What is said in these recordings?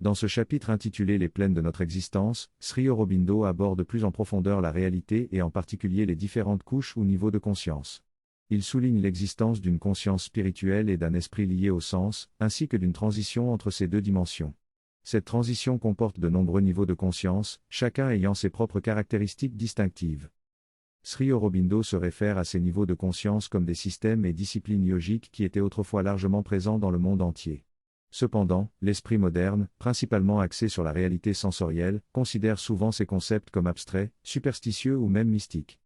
Dans ce chapitre intitulé Les plaines de notre existence, Sri Aurobindo aborde plus en profondeur la réalité et en particulier les différentes couches ou niveaux de conscience. Il souligne l'existence d'une conscience spirituelle et d'un esprit lié au sens, ainsi que d'une transition entre ces deux dimensions. Cette transition comporte de nombreux niveaux de conscience, chacun ayant ses propres caractéristiques distinctives. Sri Aurobindo se réfère à ces niveaux de conscience comme des systèmes et disciplines yogiques qui étaient autrefois largement présents dans le monde entier. Cependant, l'esprit moderne, principalement axé sur la réalité sensorielle, considère souvent ces concepts comme abstraits, superstitieux ou même mystiques.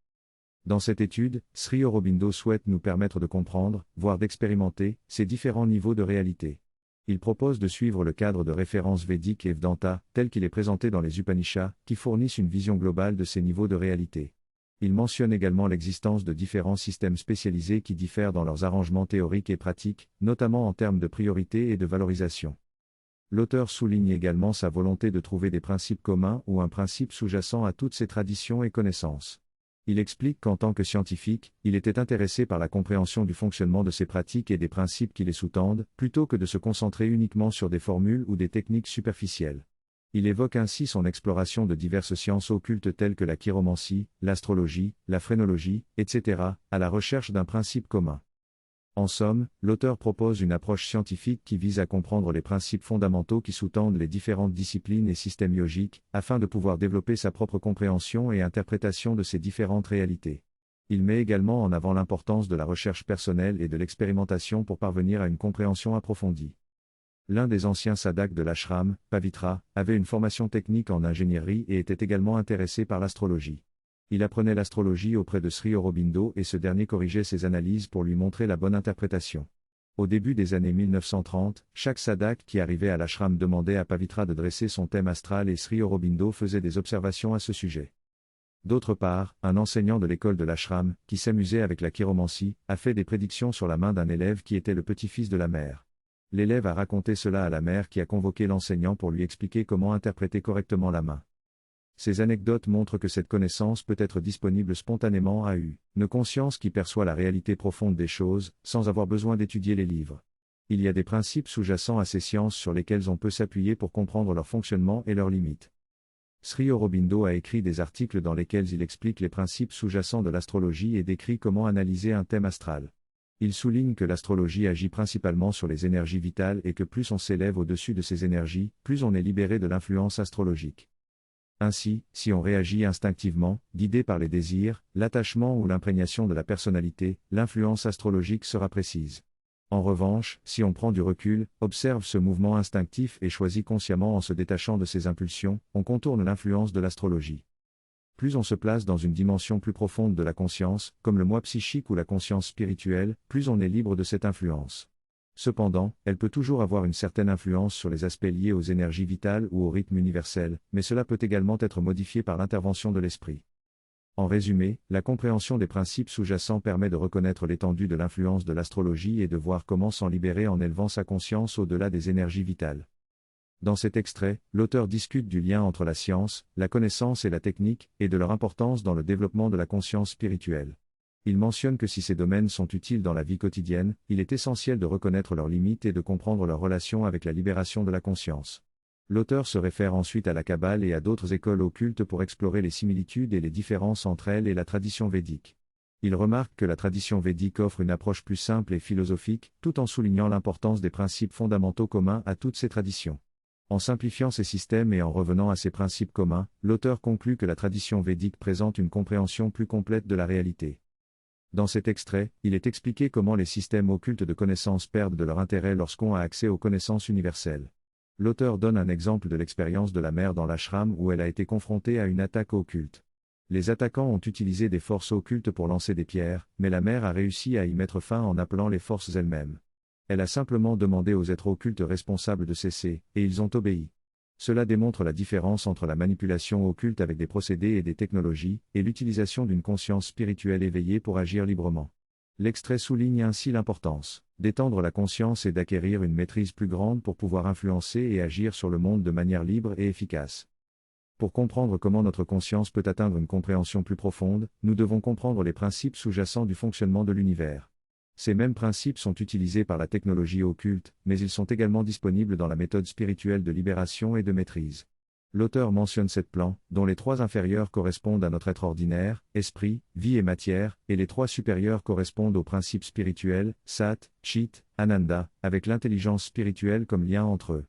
Dans cette étude, Sri Aurobindo souhaite nous permettre de comprendre, voire d'expérimenter, ces différents niveaux de réalité. Il propose de suivre le cadre de référence védique et Vedanta, tel qu'il est présenté dans les Upanishads, qui fournissent une vision globale de ces niveaux de réalité. Il mentionne également l'existence de différents systèmes spécialisés qui diffèrent dans leurs arrangements théoriques et pratiques, notamment en termes de priorité et de valorisation. L'auteur souligne également sa volonté de trouver des principes communs ou un principe sous-jacent à toutes ces traditions et connaissances. Il explique qu'en tant que scientifique, il était intéressé par la compréhension du fonctionnement de ces pratiques et des principes qui les sous-tendent, plutôt que de se concentrer uniquement sur des formules ou des techniques superficielles. Il évoque ainsi son exploration de diverses sciences occultes telles que la chiromancie, l'astrologie, la phrénologie, etc., à la recherche d'un principe commun. En somme, l'auteur propose une approche scientifique qui vise à comprendre les principes fondamentaux qui sous-tendent les différentes disciplines et systèmes yogiques, afin de pouvoir développer sa propre compréhension et interprétation de ces différentes réalités. Il met également en avant l'importance de la recherche personnelle et de l'expérimentation pour parvenir à une compréhension approfondie. L'un des anciens sadhaks de l'ashram, Pavitra, avait une formation technique en ingénierie et était également intéressé par l'astrologie. Il apprenait l'astrologie auprès de Sri Aurobindo et ce dernier corrigeait ses analyses pour lui montrer la bonne interprétation. Au début des années 1930, chaque sadhak qui arrivait à l'ashram demandait à Pavitra de dresser son thème astral et Sri Aurobindo faisait des observations à ce sujet. D'autre part, un enseignant de l'école de l'ashram, qui s'amusait avec la chiromancie, a fait des prédictions sur la main d'un élève qui était le petit-fils de la mère. L'élève a raconté cela à la mère qui a convoqué l'enseignant pour lui expliquer comment interpréter correctement la main. Ces anecdotes montrent que cette connaissance peut être disponible spontanément à une conscience qui perçoit la réalité profonde des choses, sans avoir besoin d'étudier les livres. Il y a des principes sous-jacents à ces sciences sur lesquels on peut s'appuyer pour comprendre leur fonctionnement et leurs limites. Sri Aurobindo a écrit des articles dans lesquels il explique les principes sous-jacents de l'astrologie et décrit comment analyser un thème astral. Il souligne que l'astrologie agit principalement sur les énergies vitales et que plus on s'élève au-dessus de ces énergies, plus on est libéré de l'influence astrologique. Ainsi, si on réagit instinctivement, guidé par les désirs, l'attachement ou l'imprégnation de la personnalité, l'influence astrologique sera précise. En revanche, si on prend du recul, observe ce mouvement instinctif et choisit consciemment en se détachant de ses impulsions, on contourne l'influence de l'astrologie. Plus on se place dans une dimension plus profonde de la conscience, comme le moi psychique ou la conscience spirituelle, plus on est libre de cette influence. Cependant, elle peut toujours avoir une certaine influence sur les aspects liés aux énergies vitales ou au rythme universel, mais cela peut également être modifié par l'intervention de l'esprit. En résumé, la compréhension des principes sous-jacents permet de reconnaître l'étendue de l'influence de l'astrologie et de voir comment s'en libérer en élevant sa conscience au-delà des énergies vitales. Dans cet extrait, l'auteur discute du lien entre la science, la connaissance et la technique, et de leur importance dans le développement de la conscience spirituelle. Il mentionne que si ces domaines sont utiles dans la vie quotidienne, il est essentiel de reconnaître leurs limites et de comprendre leur relation avec la libération de la conscience. L'auteur se réfère ensuite à la Kabbale et à d'autres écoles occultes pour explorer les similitudes et les différences entre elles et la tradition védique. Il remarque que la tradition védique offre une approche plus simple et philosophique, tout en soulignant l'importance des principes fondamentaux communs à toutes ces traditions. En simplifiant ces systèmes et en revenant à ces principes communs, l'auteur conclut que la tradition védique présente une compréhension plus complète de la réalité. Dans cet extrait, il est expliqué comment les systèmes occultes de connaissances perdent de leur intérêt lorsqu'on a accès aux connaissances universelles. L'auteur donne un exemple de l'expérience de la mère dans l'ashram où elle a été confrontée à une attaque occulte. Les attaquants ont utilisé des forces occultes pour lancer des pierres, mais la mère a réussi à y mettre fin en appelant les forces elles-mêmes. Elle a simplement demandé aux êtres occultes responsables de cesser, et ils ont obéi. Cela démontre la différence entre la manipulation occulte avec des procédés et des technologies, et l'utilisation d'une conscience spirituelle éveillée pour agir librement. L'extrait souligne ainsi l'importance d'étendre la conscience et d'acquérir une maîtrise plus grande pour pouvoir influencer et agir sur le monde de manière libre et efficace. Pour comprendre comment notre conscience peut atteindre une compréhension plus profonde, nous devons comprendre les principes sous-jacents du fonctionnement de l'univers. Ces mêmes principes sont utilisés par la technologie occulte, mais ils sont également disponibles dans la méthode spirituelle de libération et de maîtrise. L'auteur mentionne 7 plans, dont les 3 inférieurs correspondent à notre être ordinaire, esprit, vie et matière, et les 3 supérieurs correspondent aux principes spirituels, Sat, Chit, Ananda, avec l'intelligence spirituelle comme lien entre eux.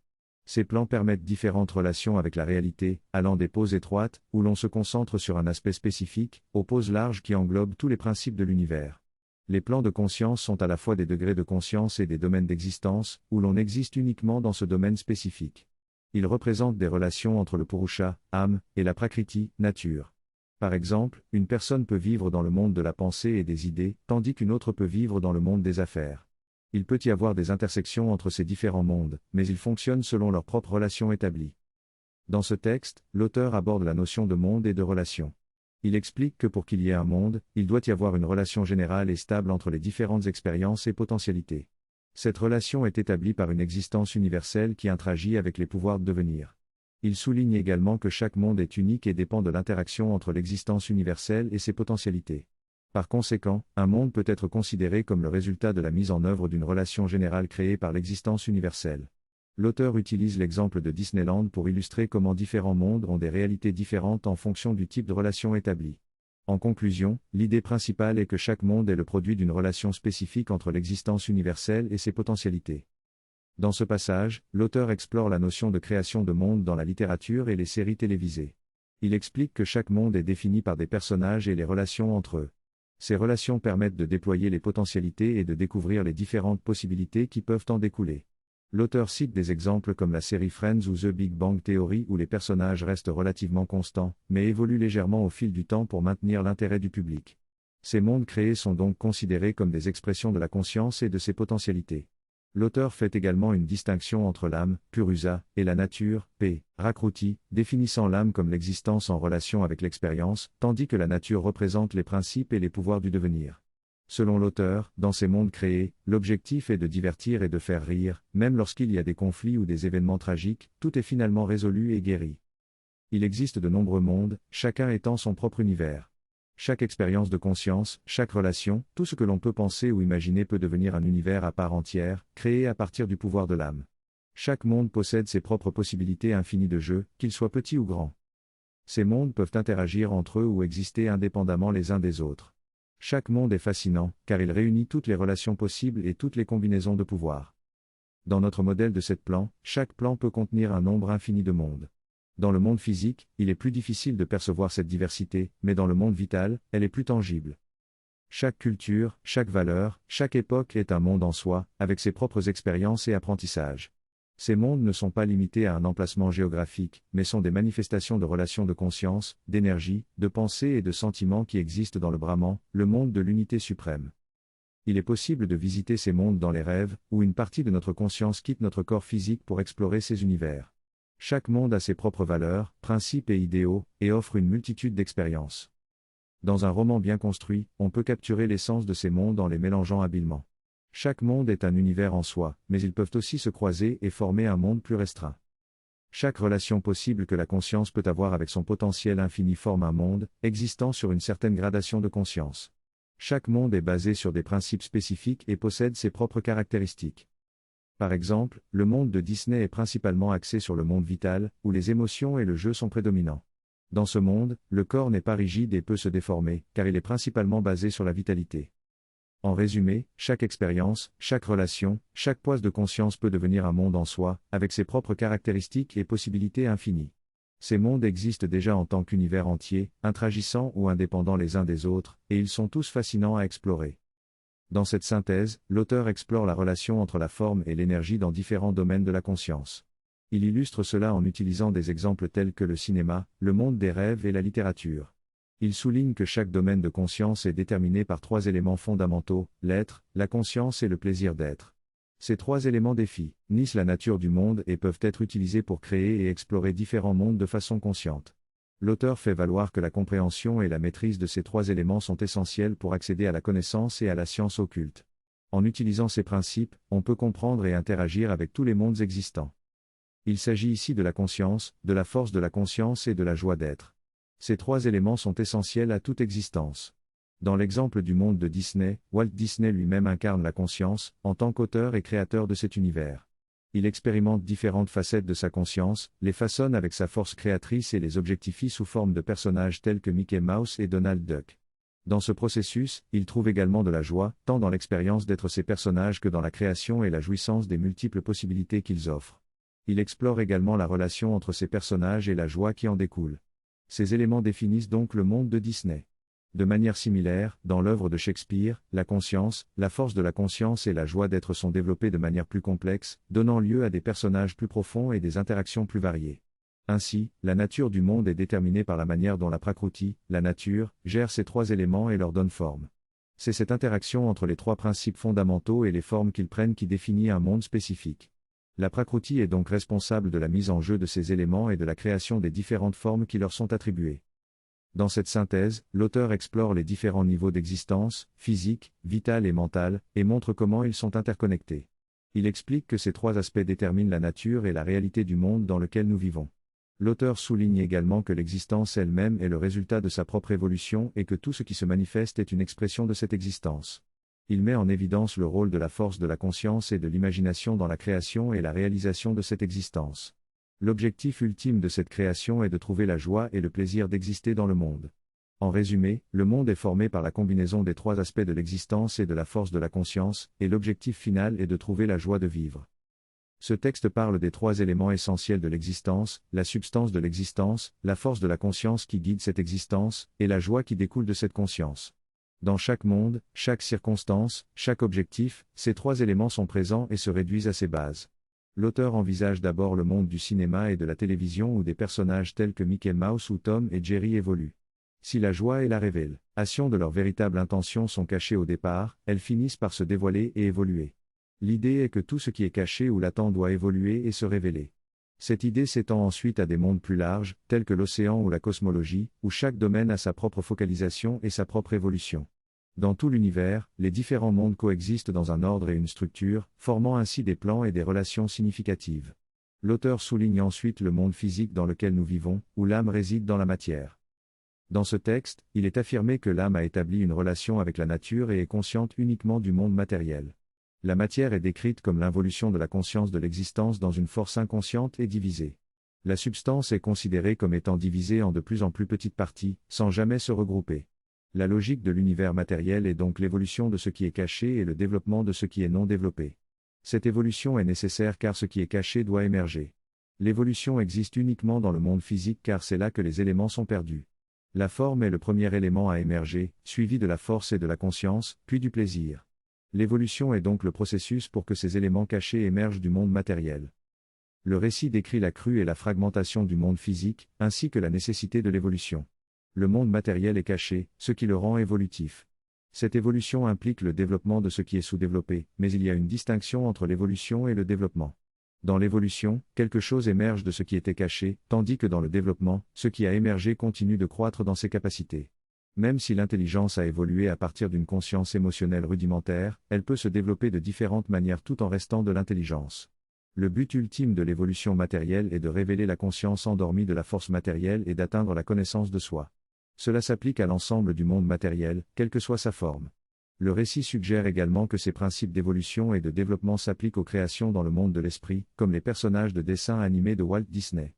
Ces plans permettent différentes relations avec la réalité, allant des poses étroites, où l'on se concentre sur un aspect spécifique, aux poses larges qui englobent tous les principes de l'univers. Les plans de conscience sont à la fois des degrés de conscience et des domaines d'existence, où l'on existe uniquement dans ce domaine spécifique. Ils représentent des relations entre le Purusha, âme, et la Prakriti, nature. Par exemple, une personne peut vivre dans le monde de la pensée et des idées, tandis qu'une autre peut vivre dans le monde des affaires. Il peut y avoir des intersections entre ces différents mondes, mais ils fonctionnent selon leurs propres relations établies. Dans ce texte, l'auteur aborde la notion de monde et de relation. Il explique que pour qu'il y ait un monde, il doit y avoir une relation générale et stable entre les différentes expériences et potentialités. Cette relation est établie par une existence universelle qui interagit avec les pouvoirs de devenir. Il souligne également que chaque monde est unique et dépend de l'interaction entre l'existence universelle et ses potentialités. Par conséquent, un monde peut être considéré comme le résultat de la mise en œuvre d'une relation générale créée par l'existence universelle. L'auteur utilise l'exemple de Disneyland pour illustrer comment différents mondes ont des réalités différentes en fonction du type de relation établie. En conclusion, l'idée principale est que chaque monde est le produit d'une relation spécifique entre l'existence universelle et ses potentialités. Dans ce passage, l'auteur explore la notion de création de mondes dans la littérature et les séries télévisées. Il explique que chaque monde est défini par des personnages et les relations entre eux. Ces relations permettent de déployer les potentialités et de découvrir les différentes possibilités qui peuvent en découler. L'auteur cite des exemples comme la série Friends ou The Big Bang Theory où les personnages restent relativement constants, mais évoluent légèrement au fil du temps pour maintenir l'intérêt du public. Ces mondes créés sont donc considérés comme des expressions de la conscience et de ses potentialités. L'auteur fait également une distinction entre l'âme, Purusa, et la nature, Prakruti, définissant l'âme comme l'existence en relation avec l'expérience, tandis que la nature représente les principes et les pouvoirs du devenir. Selon l'auteur, dans ces mondes créés, l'objectif est de divertir et de faire rire, même lorsqu'il y a des conflits ou des événements tragiques, tout est finalement résolu et guéri. Il existe de nombreux mondes, chacun étant son propre univers. Chaque expérience de conscience, chaque relation, tout ce que l'on peut penser ou imaginer peut devenir un univers à part entière, créé à partir du pouvoir de l'âme. Chaque monde possède ses propres possibilités infinies de jeu, qu'ils soient petits ou grands. Ces mondes peuvent interagir entre eux ou exister indépendamment les uns des autres. Chaque monde est fascinant, car il réunit toutes les relations possibles et toutes les combinaisons de pouvoirs. Dans notre modèle de 7 plans, chaque plan peut contenir un nombre infini de mondes. Dans le monde physique, il est plus difficile de percevoir cette diversité, mais dans le monde vital, elle est plus tangible. Chaque culture, chaque valeur, chaque époque est un monde en soi, avec ses propres expériences et apprentissages. Ces mondes ne sont pas limités à un emplacement géographique, mais sont des manifestations de relations de conscience, d'énergie, de pensée et de sentiments qui existent dans le Brahman, le monde de l'unité suprême. Il est possible de visiter ces mondes dans les rêves, où une partie de notre conscience quitte notre corps physique pour explorer ces univers. Chaque monde a ses propres valeurs, principes et idéaux, et offre une multitude d'expériences. Dans un roman bien construit, on peut capturer l'essence de ces mondes en les mélangeant habilement. Chaque monde est un univers en soi, mais ils peuvent aussi se croiser et former un monde plus restreint. Chaque relation possible que la conscience peut avoir avec son potentiel infini forme un monde, existant sur une certaine gradation de conscience. Chaque monde est basé sur des principes spécifiques et possède ses propres caractéristiques. Par exemple, le monde de Disney est principalement axé sur le monde vital, où les émotions et le jeu sont prédominants. Dans ce monde, le corps n'est pas rigide et peut se déformer, car il est principalement basé sur la vitalité. En résumé, chaque expérience, chaque relation, chaque poise de conscience peut devenir un monde en soi, avec ses propres caractéristiques et possibilités infinies. Ces mondes existent déjà en tant qu'univers entier, intragissants ou indépendants les uns des autres, et ils sont tous fascinants à explorer. Dans cette synthèse, l'auteur explore la relation entre la forme et l'énergie dans différents domaines de la conscience. Il illustre cela en utilisant des exemples tels que le cinéma, le monde des rêves et la littérature. Il souligne que chaque domaine de conscience est déterminé par 3 éléments fondamentaux, l'être, la conscience et le plaisir d'être. Ces 3 éléments définissent la nature du monde et peuvent être utilisés pour créer et explorer différents mondes de façon consciente. L'auteur fait valoir que la compréhension et la maîtrise de ces 3 éléments sont essentiels pour accéder à la connaissance et à la science occulte. En utilisant ces principes, on peut comprendre et interagir avec tous les mondes existants. Il s'agit ici de la conscience, de la force de la conscience et de la joie d'être. Ces 3 éléments sont essentiels à toute existence. Dans l'exemple du monde de Disney, Walt Disney lui-même incarne la conscience, en tant qu'auteur et créateur de cet univers. Il expérimente différentes facettes de sa conscience, les façonne avec sa force créatrice et les objectifie sous forme de personnages tels que Mickey Mouse et Donald Duck. Dans ce processus, il trouve également de la joie, tant dans l'expérience d'être ces personnages que dans la création et la jouissance des multiples possibilités qu'ils offrent. Il explore également la relation entre ces personnages et la joie qui en découle. Ces éléments définissent donc le monde de Disney. De manière similaire, dans l'œuvre de Shakespeare, la conscience, la force de la conscience et la joie d'être sont développées de manière plus complexe, donnant lieu à des personnages plus profonds et des interactions plus variées. Ainsi, la nature du monde est déterminée par la manière dont la Prakruti, la nature, gère ces trois éléments et leur donne forme. C'est cette interaction entre les trois principes fondamentaux et les formes qu'ils prennent qui définit un monde spécifique. La Prakruti est donc responsable de la mise en jeu de ces éléments et de la création des différentes formes qui leur sont attribuées. Dans cette synthèse, l'auteur explore les différents niveaux d'existence, physique, vital et mental, et montre comment ils sont interconnectés. Il explique que ces trois aspects déterminent la nature et la réalité du monde dans lequel nous vivons. L'auteur souligne également que l'existence elle-même est le résultat de sa propre évolution et que tout ce qui se manifeste est une expression de cette existence. Il met en évidence le rôle de la force de la conscience et de l'imagination dans la création et la réalisation de cette existence. L'objectif ultime de cette création est de trouver la joie et le plaisir d'exister dans le monde. En résumé, le monde est formé par la combinaison des trois aspects de l'existence et de la force de la conscience, et l'objectif final est de trouver la joie de vivre. Ce texte parle des trois éléments essentiels de l'existence, la substance de l'existence, la force de la conscience qui guide cette existence, et la joie qui découle de cette conscience. Dans chaque monde, chaque circonstance, chaque objectif, ces trois éléments sont présents et se réduisent à ces bases. L'auteur envisage d'abord le monde du cinéma et de la télévision où des personnages tels que Mickey Mouse ou Tom et Jerry évoluent. Si la joie et la révélation de leurs véritables intentions sont cachées au départ, elles finissent par se dévoiler et évoluer. L'idée est que tout ce qui est caché ou latent doit évoluer et se révéler. Cette idée s'étend ensuite à des mondes plus larges, tels que l'océan ou la cosmologie, où chaque domaine a sa propre focalisation et sa propre évolution. Dans tout l'univers, les différents mondes coexistent dans un ordre et une structure, formant ainsi des plans et des relations significatives. L'auteur souligne ensuite le monde physique dans lequel nous vivons, où l'âme réside dans la matière. Dans ce texte, il est affirmé que l'âme a établi une relation avec la nature et est consciente uniquement du monde matériel. La matière est décrite comme l'involution de la conscience de l'existence dans une force inconsciente et divisée. La substance est considérée comme étant divisée en de plus en plus petites parties, sans jamais se regrouper. La logique de l'univers matériel est donc l'évolution de ce qui est caché et le développement de ce qui est non développé. Cette évolution est nécessaire car ce qui est caché doit émerger. L'évolution existe uniquement dans le monde physique car c'est là que les éléments sont perdus. La forme est le premier élément à émerger, suivi de la force et de la conscience, puis du plaisir. L'évolution est donc le processus pour que ces éléments cachés émergent du monde matériel. Le récit décrit la crue et la fragmentation du monde physique, ainsi que la nécessité de l'évolution. Le monde matériel est caché, ce qui le rend évolutif. Cette évolution implique le développement de ce qui est sous-développé, mais il y a une distinction entre l'évolution et le développement. Dans l'évolution, quelque chose émerge de ce qui était caché, tandis que dans le développement, ce qui a émergé continue de croître dans ses capacités. Même si l'intelligence a évolué à partir d'une conscience émotionnelle rudimentaire, elle peut se développer de différentes manières tout en restant de l'intelligence. Le but ultime de l'évolution matérielle est de révéler la conscience endormie de la force matérielle et d'atteindre la connaissance de soi. Cela s'applique à l'ensemble du monde matériel, quelle que soit sa forme. Le récit suggère également que ces principes d'évolution et de développement s'appliquent aux créations dans le monde de l'esprit, comme les personnages de dessins animés de Walt Disney.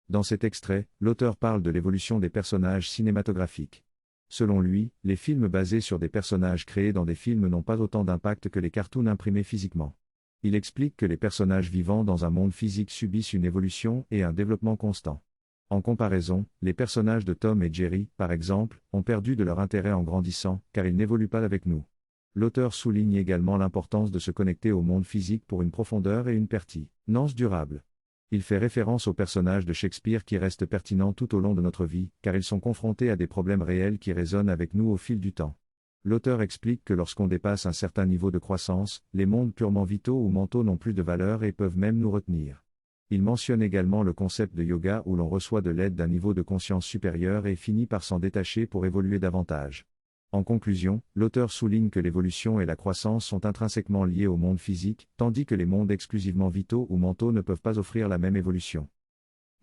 Dans cet extrait, l'auteur parle de l'évolution des personnages cinématographiques. Selon lui, les films basés sur des personnages créés dans des films n'ont pas autant d'impact que les cartoons imprimés physiquement. Il explique que les personnages vivant dans un monde physique subissent une évolution et un développement constant. En comparaison, les personnages de Tom et Jerry, par exemple, ont perdu de leur intérêt en grandissant, car ils n'évoluent pas avec nous. L'auteur souligne également l'importance de se connecter au monde physique pour une profondeur et une pertinence durable. Il fait référence aux personnages de Shakespeare qui restent pertinents tout au long de notre vie, car ils sont confrontés à des problèmes réels qui résonnent avec nous au fil du temps. L'auteur explique que lorsqu'on dépasse un certain niveau de croissance, les mondes purement vitaux ou mentaux n'ont plus de valeur et peuvent même nous retenir. Il mentionne également le concept de yoga où l'on reçoit de l'aide d'un niveau de conscience supérieur et finit par s'en détacher pour évoluer davantage. En conclusion, l'auteur souligne que l'évolution et la croissance sont intrinsèquement liées au monde physique, tandis que les mondes exclusivement vitaux ou mentaux ne peuvent pas offrir la même évolution.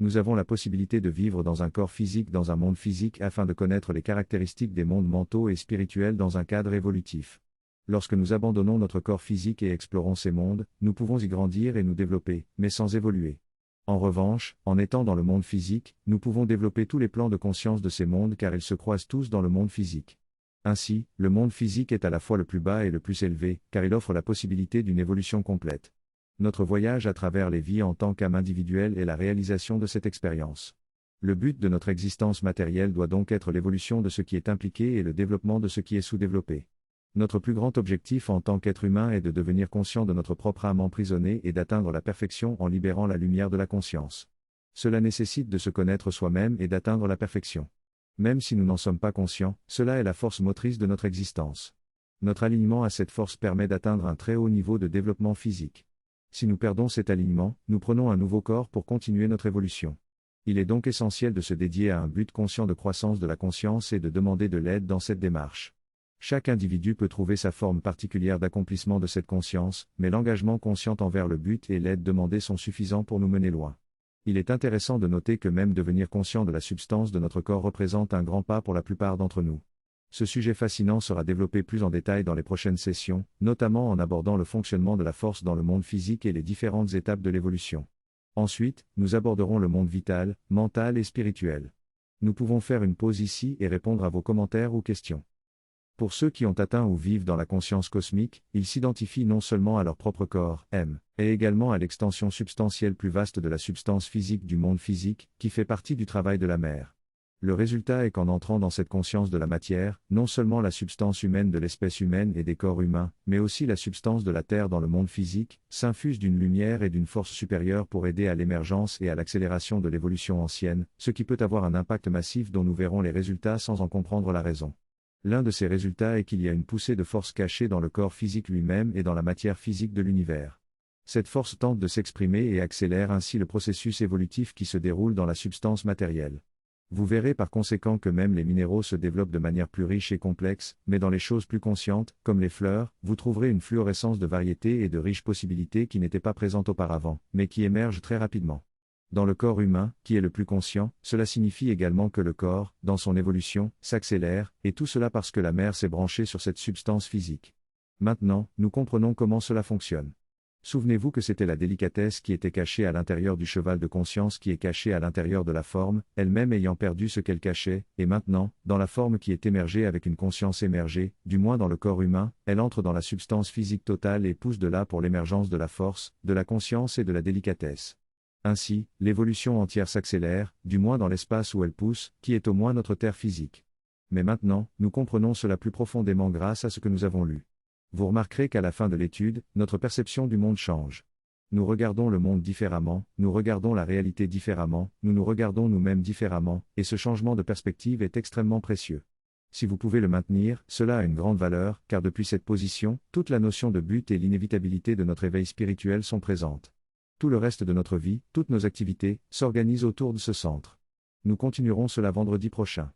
Nous avons la possibilité de vivre dans un corps physique dans un monde physique afin de connaître les caractéristiques des mondes mentaux et spirituels dans un cadre évolutif. Lorsque nous abandonnons notre corps physique et explorons ces mondes, nous pouvons y grandir et nous développer, mais sans évoluer. En revanche, en étant dans le monde physique, nous pouvons développer tous les plans de conscience de ces mondes car ils se croisent tous dans le monde physique. Ainsi, le monde physique est à la fois le plus bas et le plus élevé, car il offre la possibilité d'une évolution complète. Notre voyage à travers les vies en tant qu'âme individuelle est la réalisation de cette expérience. Le but de notre existence matérielle doit donc être l'évolution de ce qui est impliqué et le développement de ce qui est sous-développé. Notre plus grand objectif en tant qu'être humain est de devenir conscient de notre propre âme emprisonnée et d'atteindre la perfection en libérant la lumière de la conscience. Cela nécessite de se connaître soi-même et d'atteindre la perfection. Même si nous n'en sommes pas conscients, cela est la force motrice de notre existence. Notre alignement à cette force permet d'atteindre un très haut niveau de développement physique. Si nous perdons cet alignement, nous prenons un nouveau corps pour continuer notre évolution. Il est donc essentiel de se dédier à un but conscient de croissance de la conscience et de demander de l'aide dans cette démarche. Chaque individu peut trouver sa forme particulière d'accomplissement de cette conscience, mais l'engagement conscient envers le but et l'aide demandée sont suffisants pour nous mener loin. Il est intéressant de noter que même devenir conscient de la substance de notre corps représente un grand pas pour la plupart d'entre nous. Ce sujet fascinant sera développé plus en détail dans les prochaines sessions, notamment en abordant le fonctionnement de la force dans le monde physique et les différentes étapes de l'évolution. Ensuite, nous aborderons le monde vital, mental et spirituel. Nous pouvons faire une pause ici et répondre à vos commentaires ou questions. Pour ceux qui ont atteint ou vivent dans la conscience cosmique, ils s'identifient non seulement à leur propre corps, M, et également à l'extension substantielle plus vaste de la substance physique du monde physique, qui fait partie du travail de la mère. Le résultat est qu'en entrant dans cette conscience de la matière, non seulement la substance humaine de l'espèce humaine et des corps humains, mais aussi la substance de la Terre dans le monde physique, s'infuse d'une lumière et d'une force supérieure pour aider à l'émergence et à l'accélération de l'évolution ancienne, ce qui peut avoir un impact massif dont nous verrons les résultats sans en comprendre la raison. L'un de ces résultats est qu'il y a une poussée de force cachée dans le corps physique lui-même et dans la matière physique de l'univers. Cette force tente de s'exprimer et accélère ainsi le processus évolutif qui se déroule dans la substance matérielle. Vous verrez par conséquent que même les minéraux se développent de manière plus riche et complexe, mais dans les choses plus conscientes, comme les fleurs, vous trouverez une fluorescence de variétés et de riches possibilités qui n'étaient pas présentes auparavant, mais qui émergent très rapidement. Dans le corps humain, qui est le plus conscient, cela signifie également que le corps, dans son évolution, s'accélère, et tout cela parce que la mère s'est branchée sur cette substance physique. Maintenant, nous comprenons comment cela fonctionne. Souvenez-vous que c'était la délicatesse qui était cachée à l'intérieur du cheval de conscience qui est cachée à l'intérieur de la forme, elle-même ayant perdu ce qu'elle cachait, et maintenant, dans la forme qui est émergée avec une conscience émergée, du moins dans le corps humain, elle entre dans la substance physique totale et pousse de là pour l'émergence de la force, de la conscience et de la délicatesse. Ainsi, l'évolution entière s'accélère, du moins dans l'espace où elle pousse, qui est au moins notre terre physique. Mais maintenant, nous comprenons cela plus profondément grâce à ce que nous avons lu. Vous remarquerez qu'à la fin de l'étude, notre perception du monde change. Nous regardons le monde différemment, nous regardons la réalité différemment, nous nous regardons nous-mêmes différemment, et ce changement de perspective est extrêmement précieux. Si vous pouvez le maintenir, cela a une grande valeur, car depuis cette position, toute la notion de but et l'inévitabilité de notre éveil spirituel sont présentes. Tout le reste de notre vie, toutes nos activités, s'organisent autour de ce centre. Nous continuerons cela vendredi prochain.